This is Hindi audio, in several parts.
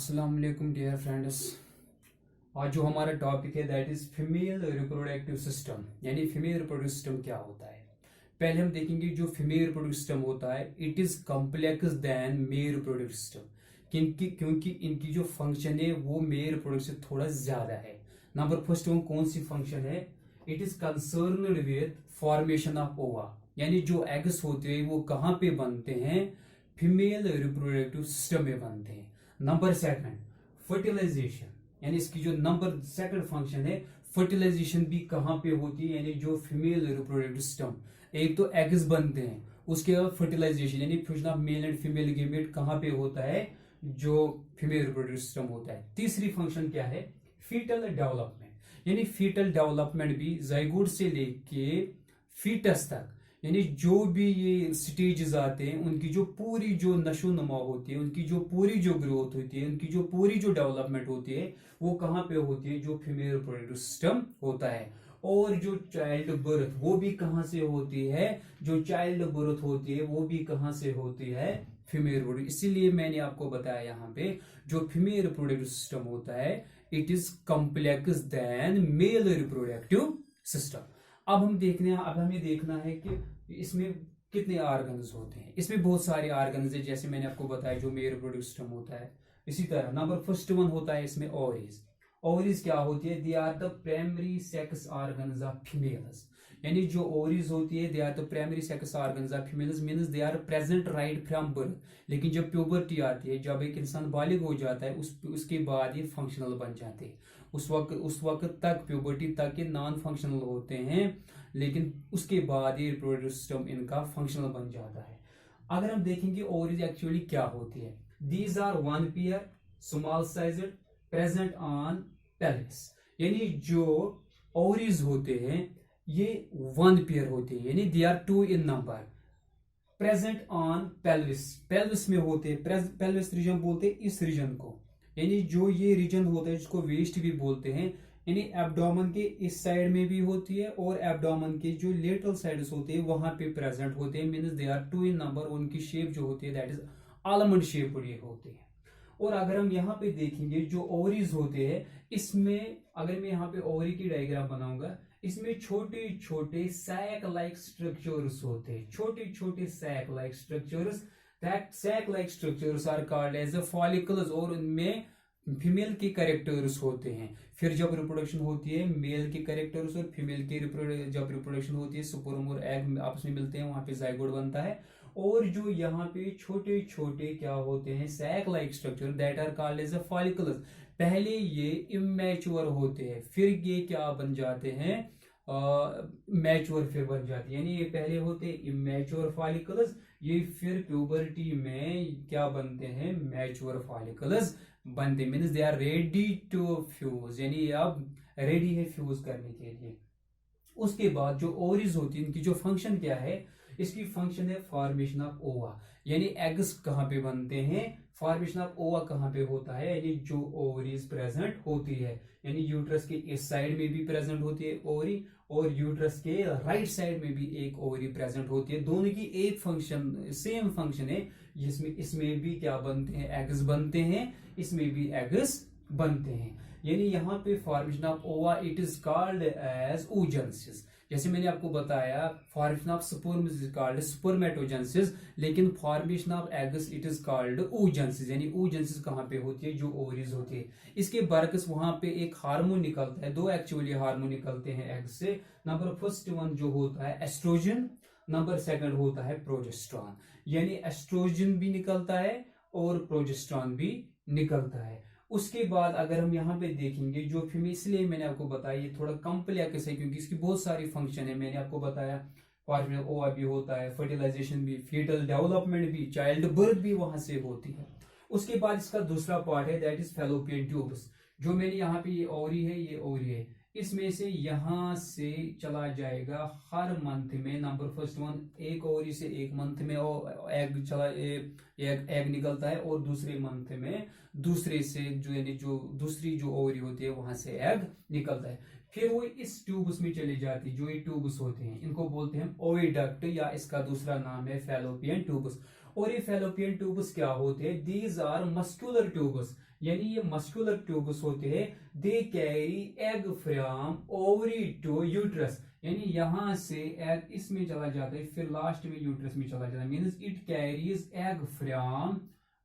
अस्सलाम वालेकुम डियर फ्रेंड्स। आज जो हमारा टॉपिक है that is female reproductive system, यानी फीमेल रिप्रोडक्टिव सिस्टम क्या होता है। पहले हम देखेंगे जो फीमेल रिप्रोडक्टिव सिस्टम होता है it is complex than male reproductive system, क्योंकि इनकी जो फंक्शन है वो मेल रिप्रोडक्टिव से थोड़ा ज्यादा है। नंबर फर्स्ट वन कौन सी फंक्शन है, it is concerned with formation of ओवा, यानी जो एग्स होते हैं वो कहाँ पे बनते हैं, फीमेल रिप्रोडक्टिव सिस्टम में बनते हैं। नंबर सेकंड फर्टिलाइजेशन, यानी इसकी जो नंबर सेकंड फंक्शन है फर्टिलाइजेशन भी कहाँ पे होती है, यानी जो फीमेल रिप्रोडक्टिव सिस्टम, एक तो एग्स बनते हैं उसके बाद फर्टिलाइजेशन यानी fusion of male and female gamete कहाँ पे होता है, जो फीमेल रिप्रोडक्टिव सिस्टम होता है। तीसरी फंक्शन क्या है, फीटल डेवलपमेंट, यानी फीटल डेवलपमेंट भी जाइगोट से लेके फीटस तक, यानी जो भी ये स्टेजेस आते हैं उनकी जो पूरी जो नशो नुमा होती है, उनकी जो पूरी जो ग्रोथ होती है, उनकी जो पूरी जो डेवलपमेंट होती है वो कहाँ पे होती है, जो फीमेल रिप्रोडक्टिव सिस्टम होता है। और जो चाइल्ड बर्थ वो भी कहाँ से होती है, जो चाइल्ड बर्थ होती है वो भी कहाँ से होती है, फीमेल रिप्रोडक्टिव। इसीलिए मैंने आपको बताया यहाँ पे जो फीमेल रिप्रोडक्टिव सिस्टम होता है it is complex than male reproductive system. अब हमें देखना है कि इसमें कितने ऑर्गन्स होते हैं। इसमें बहुत सारे ऑर्गन्स है, जैसे मैंने आपको बताया जो मेल रिप्रोडक्टिव सिस्टम होता है। इसी तरह नंबर फर्स्ट वन होता है इसमें ओवरीज। ओवरीज क्या होती है, they are the primary sex organs of females, यानी जो ओवरीज होती है they are the primary sex organs of females, means they are present right from birth. लेकिन जब प्यूबर्टी आती है, जब एक इंसान बालिग हो जाता है उसके बाद ये फंक्शनल बन जाते हैं। उस वक्त तक प्यूबर्टी तक ये नॉन फंक्शनल होते हैं, लेकिन उसके बाद ये रिप्रोडक्टिव सिस्टम इनका फंक्शनल बन जाता है। अगर हम देखेंगे ओवरीज एक्चुअली क्या होती है, these are one pair small sized present on pelvis, यानी जो ओवरीज होते हैं ये वन पेयर होते हैं, यानी they are two in number, present on pelvis, pelvis में होते हैं। पेल्विस रीजन बोलते हैं इस रीजन को, यानी जो ये रीजन होता है जिसको वेस्ट भी बोलते हैं, यानी एब्डोमेन के इस साइड में भी होती है और एब्डोमेन के जो लेटरल साइड्स होते हैं वहां पे प्रेजेंट होते हैं, means they are two in number. उनकी शेप जो होती है दैट इज आलमंड शेप ये होते हैं। और अगर हम यहाँ पे देखेंगे जो ओवरीज होते हैं, इसमें अगर मैं यहाँ पे ओवरी की डायग्राम बनाऊंगा, इसमें छोटे छोटे सैक लाइक स्ट्रक्चर्स होते हैं, छोटे छोटे sac like structures, that sac like structures are called as a follicles, और उनमें फीमेल के कैरेक्टर्स होते हैं। फिर जब रिप्रोडक्शन होती है मेल के कैरेक्टर्स और फीमेल के जब रिप्रोडक्शन होती है स्पर्म और एग आपस में मिलते हैं, वहां पे जाइगोट बनता है। और जो यहाँ पे छोटे छोटे क्या होते हैं sac like structure that are called as a follicles, पहले ये इमेच्योर होते हैं फिर ये क्या बन जाते हैं, मैच्योर फिर बन जाते हैं, यानी ये पहले होते हैं इमेच्योर फॉलिकल्स, ये फिर प्यूबर्टी में क्या बनते हैं, मैच्योर फॉलिकल्स बनते, means they are ready to fuse, यानी अब रेडी है फ्यूज करने के लिए। उसके बाद जो ओवरीज होती है इनकी जो फंक्शन क्या है, इसकी फंक्शन है फॉर्मेशन ऑफ ओवा, यानी एग्स कहाँ पे बनते हैं, फॉर्मेशन ऑफ ओवा कहाँ पे होता है, यानी जो ओवरीज प्रेजेंट होती है, यानी यूट्रस के इस साइड में भी प्रेजेंट होती है ओवरी और यूट्रस के राइट साइड में भी एक ओवरी प्रेजेंट होती है। दोनों की एक फंक्शन सेम फंक्शन है, जिसमें इसमें भी क्या बनते हैं, एग्स बनते हैं, इसमें भी एग्स बनते हैं। यानी यहाँ पे formation of ova it is called as oogenesis। जैसे मैंने आपको बताया formation of sperm is called spermatogenesis, लेकिन formation of eggs it is called oogenesis, यानी oogenesis कहाँ पे होती है, जो ओवरीज होती है। इसके बरक्स वहां पे एक हार्मोन निकलता है, दो एक्चुअली हार्मोन निकलते हैं एग्स से। नंबर फर्स्ट वन जो होता है एस्ट्रोजन, नंबर सेकंड होता है प्रोजेस्टेरॉन, यानी एस्ट्रोजन भी निकलता है और प्रोजेस्टेरॉन भी निकलता है। उसके बाद अगर हम यहाँ पे देखेंगे जो फीमेल, इसलिए मैंने आपको बताया ये थोड़ा कॉम्प्लेक्स है क्योंकि इसकी बहुत सारी फंक्शन है। मैंने आपको बताया फॉर्मेशन ओवा भी होता है, फर्टिलाइजेशन भी, फीटल डेवलपमेंट भी, चाइल्ड बर्थ भी वहां से होती है। उसके बाद इसका दूसरा पार्ट है दैट इज फैलोपियन ट्यूब्स, जो मैंने यहाँ पे ये ओवरी है, ये ओवरी है, इसमें से यहां से चला जाएगा हर मंथ में। नंबर फर्स्ट वन एक ओवरी से एक मंथ में एग चला एग निकलता है और दूसरे मंथ में दूसरे से जो यानी जो दूसरी जो ओवरी होती है वहां से एग निकलता है। फिर वो इस ट्यूब्स में चली जाती है, जो ये ट्यूब्स होते हैं इनको बोलते हैं ओविडक्ट, या इसका दूसरा नाम है फैलोपियन ट्यूब्स। और ये फैलोपियन ट्यूब्स क्या होते हैं, दीज आर मस्कुलर ट्यूब्स, यानी ये मस्कुलर ट्यूब्स होते हैं, they carry egg from ovary to uterus, यानी यहां से एग इसमें चला जाता है फिर लास्ट में यूट्रस में चला जाता है, means it carries egg from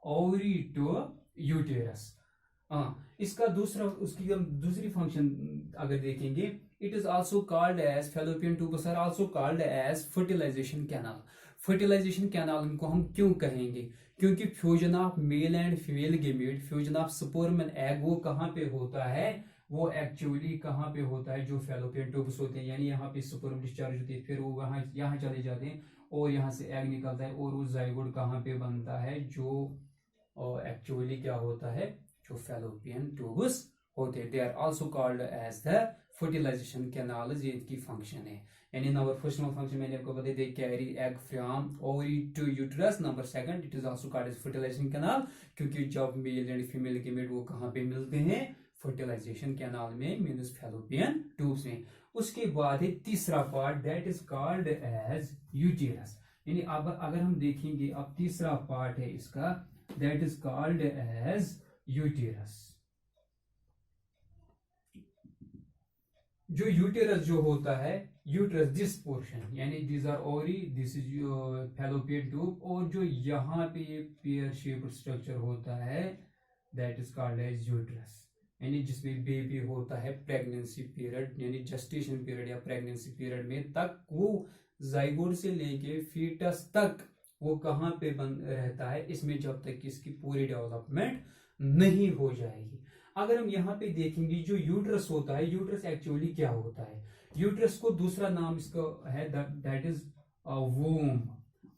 ovary to uterus. इसका दूसरा, उसकी हम दूसरी फंक्शन अगर देखेंगे, it is also called as, fallopian tubes are also called as fertilisation canal. Fertilisation canal इनको हम क्यों कहेंगे, क्योंकि fusion of male and female gamete, fusion of sperm and egg वो कहाँ पे होता है, वो एक्चुअली कहाँ पे होता है, जो फैलोपियन ट्यूब्स होते हैं, यानी यहाँ पे स्पर्म डिस्चार्ज होती है, फिर वो वहाँ यहाँ चले जाते हैं और यहाँ से एग निकलता है, और वो जाइगोट कहाँ पे बनता है, जो एक्चुअली क्या होता है, जो फैलोपियन ट्यूब्स होते हैं, they are also called as the fertilisation canal, ये इनकी फंक्शन है। यानी नंबर फर्स्ट फंक्शन मैंने आपको बताया, they carry egg from ovary to uterus. Number second, it is also called as fertilisation canal, क्योंकि जब मेल एंड फीमेल गेमेट वो कहाँ पे मिलते हैं, फर्टिलाइजेशन कैनाल में, मींस फैलोपियन ट्यूब्स में। उसके बाद है तीसरा part, that is called as uterus, यानी अब अगर हम देखेंगे, अब तीसरा पार्ट है इसका, that is called as uterus. जो यूटेरस जो होता है, यूटेरस दिस पोर्शन, यानी this are ovary, this is fallopian tube, और जो यहाँ पे ये पेयर शेप्ड स्ट्रक्चर होता है, that is called as uterus, यानी जिसमें बेबी होता है प्रेगनेंसी पीरियड, यानी जेस्टेशन पीरियड या प्रेगनेंसी पीरियड में तक, वो जाइगोट से लेके फीटस तक वो कहाँ पे बन रहता है, इसमें जब तक इसकी पूरी डेवलपमेंट नहीं हो जाएगी। अगर हम यहाँ पे देखेंगे, जो यूट्रस होता है, यूट्रस एक्चुअली क्या होता है, यूट्रस को दूसरा नाम इसका है, दैट इज वोम,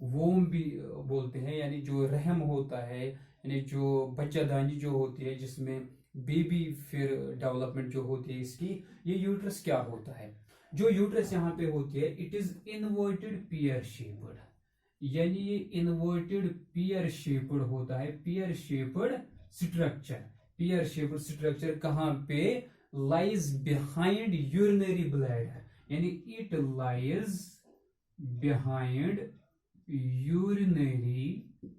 वोम भी बोलते हैं, यानी जो रहम होता है, यानी जो बच्चादानी जो होती है, जिसमें बेबी फिर डेवलपमेंट जो होती है इसकी, ये यूट्रस क्या होता है, जो यूट्रस यहाँ पे होती है, it is inverted pear shaped, यानी ये इनवर्टेड पियर शेप्ड होता है, pear shaped structure, pear shaped structure कहाँ पे, लाइज बिहाइंड यूरिनरी ब्लैडर, यानी it lies behind urinary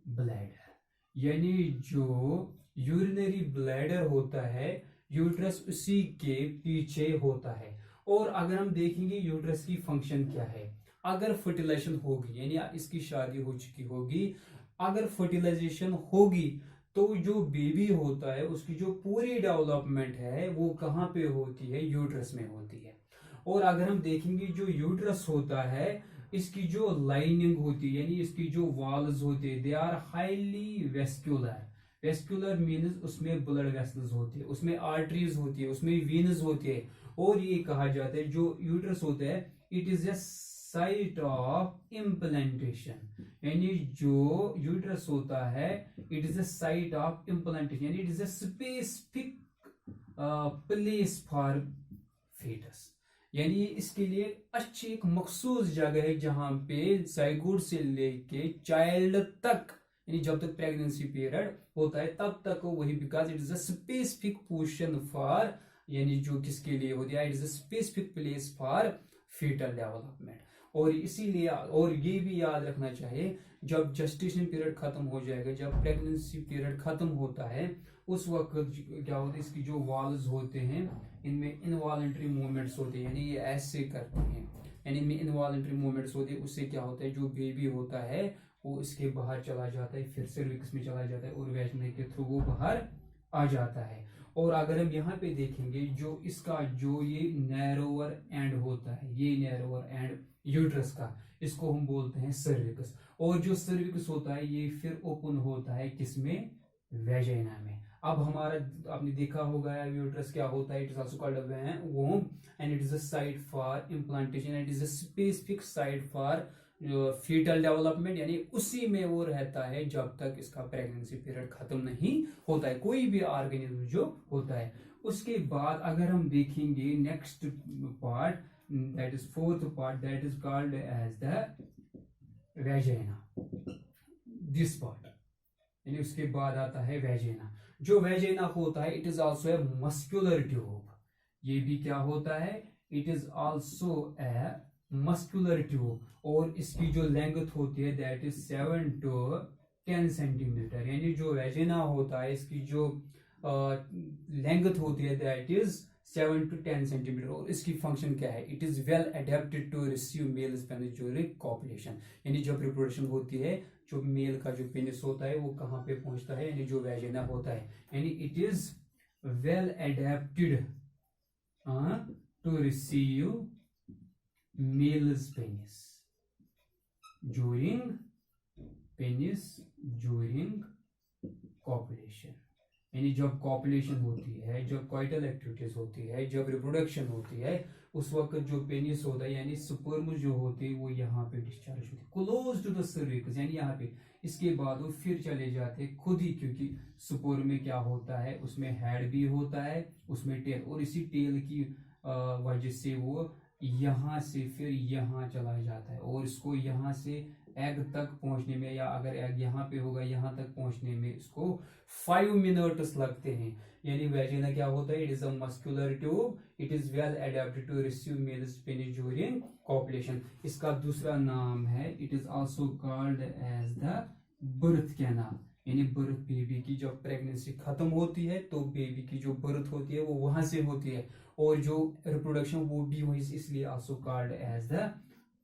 bladder, यानी जो यूरिनरी ब्लैडर होता है, यूट्रस उसी के पीछे होता है। और अगर हम देखेंगे यूट्रस की फंक्शन क्या है, अगर फर्टिलाइजेशन होगी, यानी इसकी शादी हो चुकी होगी, अगर फर्टिलाइजेशन होगी तो जो बेबी होता है उसकी जो पूरी डेवलपमेंट है वो कहाँ पे होती है, यूट्रस में होती है। और अगर हम देखेंगे, जो यूट्रस होता है, इसकी जो लाइनिंग होती है, यानी इसकी जो वॉल्स होती है, they are highly vascular, vascular means उसमें ब्लड वेसल्स होती है, उसमें आर्टरीज होती है, उसमें वीनस होती है, और ये कहा जाता है जो यूट्रस होता है, it is a site of implantation, यानी जो यूट्रस होता है, it is a site of implantation, यानी it is a specific place for fetus, यानी इसके लिए अच्छी एक मखसूस जगह है जहां पे जाइगोट से लेके चाइल्ड तक, यानी जब तक प्रेगनेंसी पीरियड होता है तब तक वही, because it is a specific position for, यानी जो किसके लिए होती है, it is a specific place for fetal development. और इसीलिए, और ये भी याद रखना चाहिए, जब जेस्टेशन पीरियड खत्म हो जाएगा, जब प्रेगनेंसी पीरियड खत्म होता है, उस वक्त क्या होता है, इसकी जो वॉल्स होते हैं इनमें इनवॉलंटरी मूवमेंट्स होते हैं, यानी ये ऐसे करते हैं, यानी इनमें इनवॉलंटरी मूवमेंट्स होते हैं, उससे क्या होता है, जो बेबी होता है वो इसके बाहर चला जाता है, फिर सर्विक्स में चला जाता है और वैजिना के थ्रू वो बाहर आ जाता है। और अगर हम यहाँ पे देखेंगे, जो इसका जो ये नैरोवर एंड होता है, ये नैरोवर एंड यूट्रस का, इसको हम बोलते हैं सर्विक्स, और जो सर्विक्स होता है ये फिर ओपन होता है किसमें, वेजाइना में। अब हमारा आपने देखा होगा यूट्रस क्या होता है, it is also called a womb and it is a site for implantation, it is a specific site for fetal development, यानी उसी में वो रहता है जब तक इसका प्रेगनेंसी पीरियड खत्म नहीं होता है, कोई भी ऑर्गेनिज्म जो होता है। उसके बाद अगर हम देखेंगे next part, that is fourth part, that is called as the vagina, this part, यानी उसके बाद आता है वेजाइना। जो वेजाइना होता है, it is also a muscular tube, ये भी क्या होता है, it is also a muscular tube, और इसकी जो लेंथ होती है दैट इज 7 to 10 सेंटीमीटर। यानी जो वेजिना होता है इसकी जो लेंथ होती है दैट इज 7 to 10 सेंटीमीटर। और इसकी फंक्शन क्या है, it is well adapted to receive male penis during copulation. यानी जब रिप्रोडक्शन होती है, जो मेल का जो पेनिस होता है वो कहाँ पे पहुंचता है, यानी जो वेजिना होता है, यानी it is well adapted to receive male's penis during copulation. यानी जब कॉपुलेशन होती है, जब कॉइटल एक्टिविटीज होती है, जब रिप्रोडक्शन होती है, उस वक्त जो पेनिस होता है यानी स्पर्म जो होते हैं वो यहाँ पे डिस्चार्ज होते हैं क्लोज टू द सर्विक्स, यानी यहाँ पे। इसके बाद वो फिर चले जाते हैं खुद ही, क्योंकि स्पर्म में क्या होता है, उसमें हेड भी होता है, उसमें टेल, और इसी टेल की वजह से वो यहाँ से फिर यहाँ चला जाता है, और इसको यहाँ से एग तक पहुंचने में, या अगर एग यहाँ पे होगा यहाँ तक पहुंचने में इसको 5 मिनट्स लगते हैं। यानी वेजिना क्या होता है, it is a muscular tube, it is well adapted to receive male's penis during copulation. इसका दूसरा नाम है, it is also called as the birth canal. यानी बर्थ, बेबी की जब प्रेगनेंसी खत्म होती है तो बेबी की जो बर्थ होती है वो वहां से होती है, और जो रिप्रोडक्शन वो भी वही, इसलिए also called as the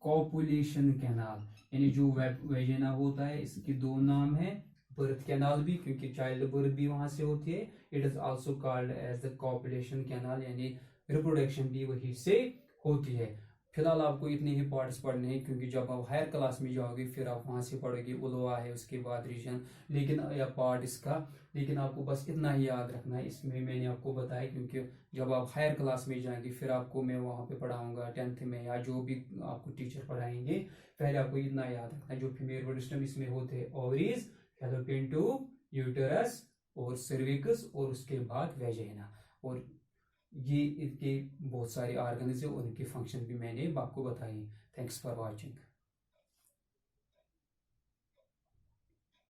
copulation canal. यानी जो वेजिना होता है इसके दो नाम है, बर्थ कैनाल भी क्योंकि चाइल्ड बर्थ भी वहां से होती है, it is also called as the copulation canal, यानी रिप्रोडक्शन भी वही से होती है। फिलहाल आपको इतने ही पार्ट्स पढ़ने हैं, क्योंकि जब आप हायर क्लास में जाओगे फिर आप वहां से पढ़ोगे, उलवा है, उसके बाद रीजन, लेकिन या पार्ट इसका, लेकिन आपको बस इतना ही याद रखना है। इसमें मैंने आपको बताया, क्योंकि जब आप हायर क्लास में जाएंगे फिर आपको मैं वहां पे पढ़ाऊंगा 10th में, या जो भी आपको टीचर पढ़ाएंगे, पहले आपको इतना याद रखना है। जो फीमेल रिप्रोडक्टिव सिस्टम इसमें होते हैं ओवरीज, फैलोपियन ट्यूब, यूटेरस और सर्विक्स, और उसके बाद वेजिना, और ये इनके बहुत सारे ऑर्गन्स है और इनके फंक्शन भी मैंने आपको बताए। Thanks for watching.